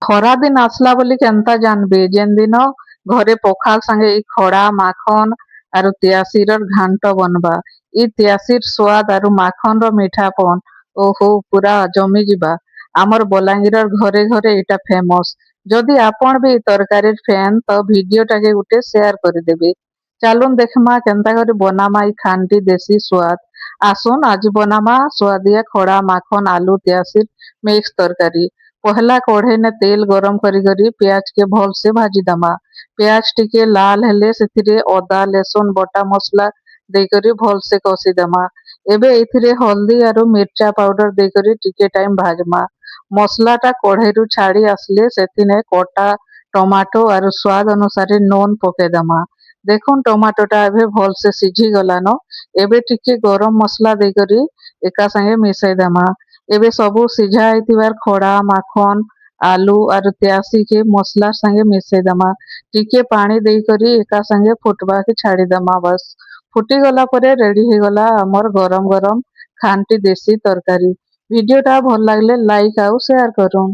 ଖରା ଦିନ ଆସିଲା ବୋଲି କେନ୍ତା ଜାନବେ ଯେନ୍ ଦିନ ଘରେ ପଖାଲ ସାଙ୍ଗେ ଇ ଖଡ଼ା ମାଖନ ଆରୁ ତିଆସିର ଘାଣ୍ଟ ବନବା। ଇ ତିଆସିର ସ୍ୱାଦ ଆରୁ ମାଖନର ମିଠାପନ ଓହୋ ପୁରା ଜମି ଯିବା। ଆମର ବଲାଙ୍ଗୀରର ଘରେ ଘରେ ଏଇଟା ଫେମସ। ଯଦି ଆପଣ ବି ତରକାରୀର ଫ୍ୟାନ୍ ତ ଭିଡିଓଟାକେ ଗୋଟେ ସେୟାର କରିଦେବେ। ଚାଲୁନ ଦେଖମା କେନ୍ତା କରି ବନାମା ଇ ଖାଣ୍ଟି ଦେଶୀ ସ୍ୱାଦ। ଆସୁନ ଆଜି ବନାମା ସୁଆଦିଆ ଖଡ଼ା ମାଖନ ଆଲୁ ତିଆସିର ମିକ୍ସ ତରକାରୀ। ପहला कढ़ई ने तेल गरम करी प्याज के भल से भाजी दमा। प्याज टिके लाल हेले सेथिरे अदा लेसुन बटा मसला देकरी भल से कसी दमा। एबे एथिरे हल्दी आरु मिर्चा पाउडर देकरी टिके टाइम भाजमा। मसलाटा कढ़ईरु छाड़ी आसले सेथिने कटा टमाटो आरु स्वाद अनुसारे नून पके दमा। देखुन टमाटोटा एबे भल से सिझी गलानो। एबे टिके गरम मसला देकरी एका संगे मिसई दमा। एबे सबू सिझा आइथिबार खड़ा माखन आलू आरु त्यासी के मसला संगे मिसई दमा। टिके पानी देकरी एका संगे फुटबा के छाड़ी दमा बस। फुटी गला परे रेडी हे गला हमर गरम गरम खांटी देसी तरकारी। वीडियोटा भल लागले लाइक आउ शेयर करूँ।